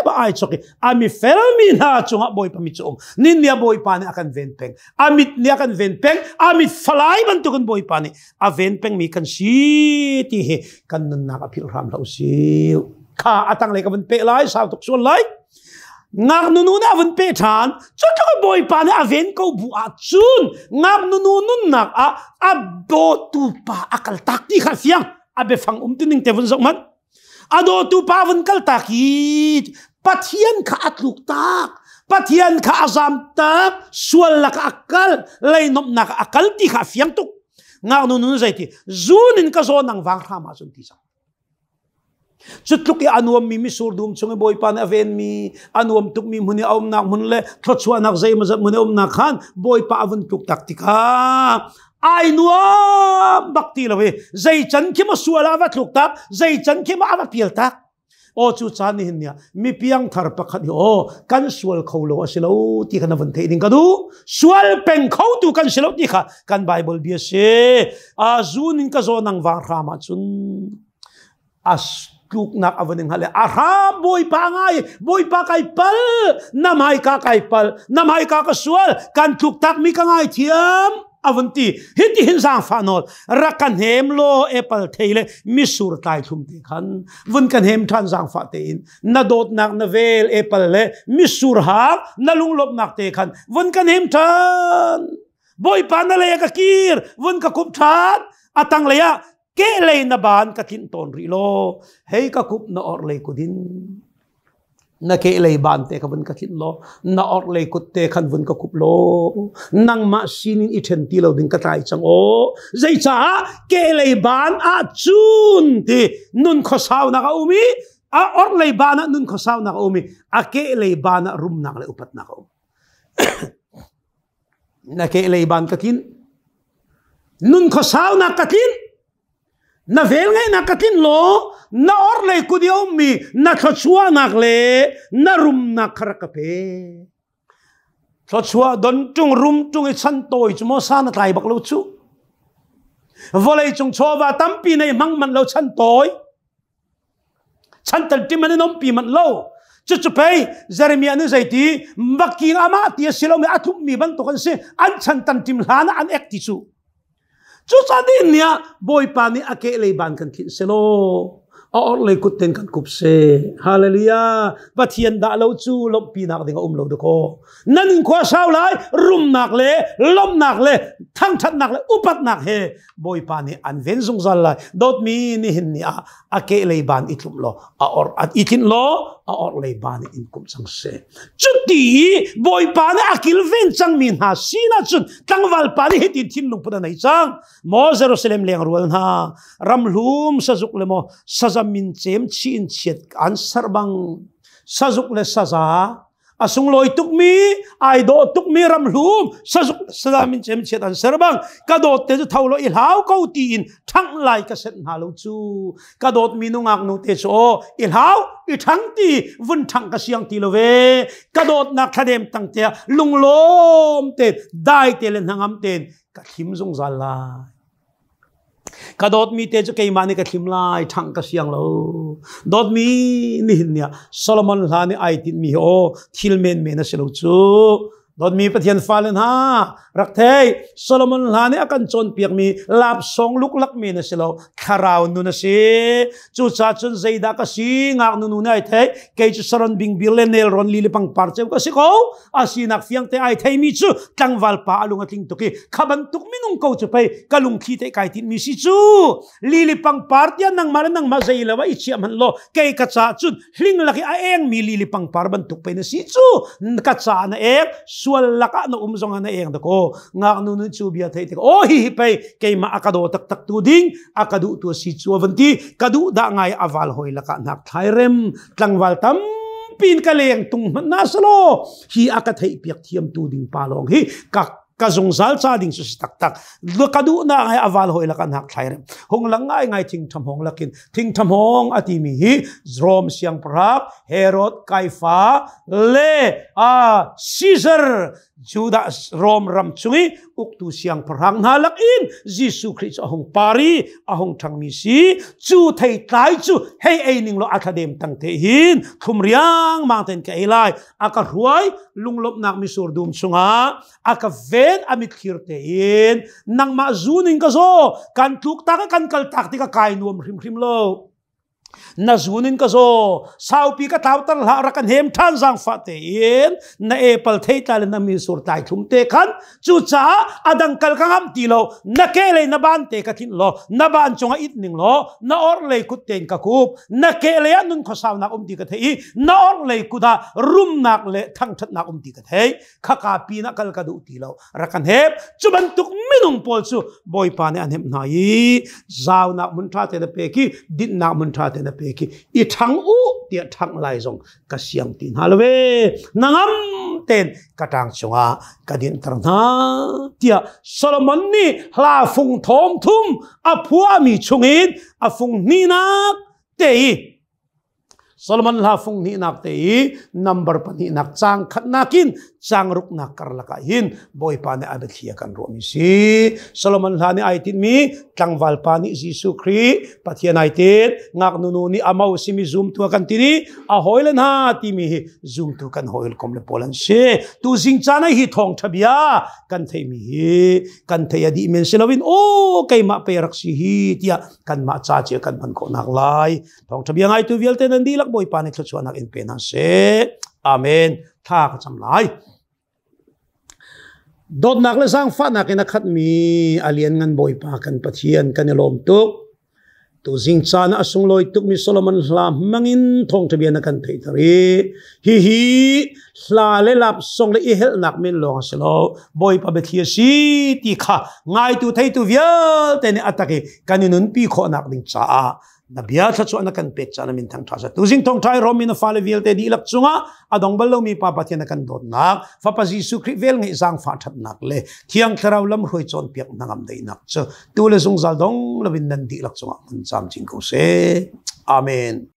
ba ai choki ami fel mi na chunga boy pamit chu nin ya boy pa ni akan ven peng amit ni akan ven peng amit falai ban tu kan boy pa ni a ven peng mi kan si ti he kan nan na ka phil ram lo si kha atang le ka ban pe lai sa tuk so lai ngak nunu na avun pe than chu chu boy pa na aven ko bu a chun ngak nunu nun nak a do tu pa akal tak ti kha fiang abe fang tining te vun zokman a do tu pa vun kal taki Pathian kha atluk tak Pathian kha azam tak sual la ka akal lai nom nak akal ti kha fiang tu ngak nunu zai ti zunin ka zo nang wang kha ma chun ti sa chutluk anuam mi surdum chunga boy pan aven mi anuam tuk mi muni om nak mun le 𝗙𝗏chuahnak zai mazat muni om nak khan boy pa avun tuk taktika ai nuam bakti lawe zai chan ki ma suala va tuk tak zai chan ki ma ava pial tak o chu chan ni hinya mi piang thar pakhat o kan sual kholo asilo ti kana van the ding kadu sual peng khau tu kan silo ti kha kan bible bia se a zunin ka zo nang wang rama chun as tuk nak avaning hale aha boy pa ngai boy pa kai pal namai ka kai pal namai ka ka sual kan tuk tak mi ka ngai thiam avanti hiti hin sang fanol rakan hem lo apple theile misur tai thum te khan vun kan hem than sang fa te in na dot nak na vel apple le misur ha na lunglop nak te khan vun kan hem than boy pa na le ka kir vun ka kup than atang le ya ke lei na ban ka tin ton ri lo hei ka kup na or lei ku din na ke lei ban te ka bun ka thin lo na or lei kut te khan bun ka kup lo nang ma sinin I then ti lo ding ka tai chang o zai cha ke lei ban a chun ti nun kho saw na ka umi a or lei ban a nun kho saw na ka umi a ke lei ban a rum nak le upat na ka na ke lei ban ka tin nun kho saw na ka tin na vel ngai na katin lo na or lei ku dio mi na thluachuahnak le na rum na kharakape thluachua don tung rum tung I chan toi chumo sa na tlai bak lo chu volei chung chowa tampi nei mang man lo chan toi chan tal ti man nom pi man lo chu chu pei Jeremiah ni zaiti bakking ama ti silo me athum mi ban to kan se an chan tan tim hlana an ek ti chu chú sa din niya boy pa ni ake lei ban kan kin selo or lei kut ten kan kup se hallelujah Pathian da lo chu lom pi nak ding lo de ko nan ko saw lai rum nak le lom nak le thang that nak le upat nak he boy pa ni an ven zung zal lai dot mi ni hin ni ake lei ban itlum lo or at itin lo or lei ban in kum sang se chuti boy pa ni akil ven chang min ha sina chun tangwal pa ni hitin thin lung puda nai chang mo Jerusalem leng rual ha ramhlum sajuk le mo sazamin chem chin chet an sarbang sajuk le saza asung loi tuk mi ai do tuk mi ramhlum sajuk sazamin chem chet an sarbang kadot te thaulo ilhau ko tin thang lai ka set na lo chu kadot mi nu ngak nu te cho ilhau I thang ti vun thang ka siang ti lo ve kadot na khadem tang te lunglom te dai te len hangam ten ka thim zung zal lai kadot mi te kay mani ka thim lai thang ka siang lo dot mi ni nya Solomon la ni ai tin mi o thilmen me na selo chu dot mi Pathian falen ha rakthe Solomon la ni akan chon piak mi lap song luk lak me na selo kharau nu na se chu cha chun zaida ka si ngak nu na ai the kay chu saron bing bilenel ron lili pang parche ka si ko asinak fiang te ai thei mi chu tangwal pa alung ating tuki khaban tuk minung ko chu pai kalung khi te kai tin mi si chu lili pang partian nang maran nang mazai lawa ichiam han lo kay ka cha chun hling laki a eng mi lili pang parban tuk pai na si chu ka cha na ek sual laka na umzong na eng dako ngak nu nu chu bia thei te o hi pai kay ma akado tak tak tu ding akadu tu si chu avanti kadu da ngai aval hoi laka nak thairem tlangwal tam pin ka leng tung na salo hi akathei piak thiam tu ding palong hi ka zong zal cha ding su tak tak lo kadu na ngai aval hoi laka nak thairem hong lang ngai thing tham hong lakin thing tham hong ati mi hi zrom siang prak Herod Kaifa le Caesar Judas rom ram chungi uktu siang parang halak in Jesus Christ ahong pari ahong thang mi si chu thei tai chu hei ei ning lo akadem tang te hin khumriang mang ten ka elai aka ruai lunglop nak mi sur dum chunga aka ven amit khirte in nang ma zuning ka so kan tuk ta kan kal tak ti ka kai nuam hrim hrim lo na zunin ka so sau pi ka tau tar la ra kan hem than jang fa te in na apple thei tal na mi sur tai thum te khan chu cha adang kal kangam ti lo na ke le na ban te ka thin lo na ban chunga it ning lo na or le kut ten ka kup na ke le nun kho saw na ti ka thei na or le ku da rum nak le thang that na ti ka thei kha ka pi na kal ka du ti lo ra kan hep chu ban tuk minung pol chu boy pa ne an hem nai zaw na mun tha te da pe ki din na mun tha te na pe ki I thang u tia thang lai zong ka siang tin halwe nangam ten katang chunga kadin tarna tia Solomon ni hla phung thom thum aphua mi chungin afung ni nak te Solomon la phung ni nak te number pa ni nak chang khat nakin chang ruk nak karlaka hin boy pa ne adat hiya kan ro mi si Solomon la ni aitin mi tlangwal pa ni Jesus Christ Pathian aitin ngak nunu ni amau simi zoom tu kan tini a hoilen ha ti mi zoom tu kan hoil kom le polan se tu jing chana hi Thawngṭha bia kan thei mi hi kan thei adi men selawin o kai ma pe raksi hi tia kan ma cha che kan ban ko nak lai Thawngṭha bia ngai tu vialte nan dilak boy pa ne thluachuahnak in pe na se amen tha ka cham lai dot nak le sang fa nak ina khat mi alien ngan boy pa kan Pathian kan lom tuk tu jing chan asung loi tuk mi Solomon hla mangin Thawngṭha bian kan thei thari hi hla le lap song le I hel nak min long selo boy pa bethia si ti kha ngai tu thei tu vialte ne atake kaninun pi kho nak ding cha na vialte chu na kan pek cha na min thang tha sa tu jing Thawngṭha rawmmi na fale vialte di lak chunga adong balo mi pa Pathian kan dot nak fa pa Jesu Christ vel ngai zang fa that nak le thiang tharaw lam hroi chon piak nangam dei nak chu tu le zung zal dong lovin nan di lak chunga mun cham ching ko se amen.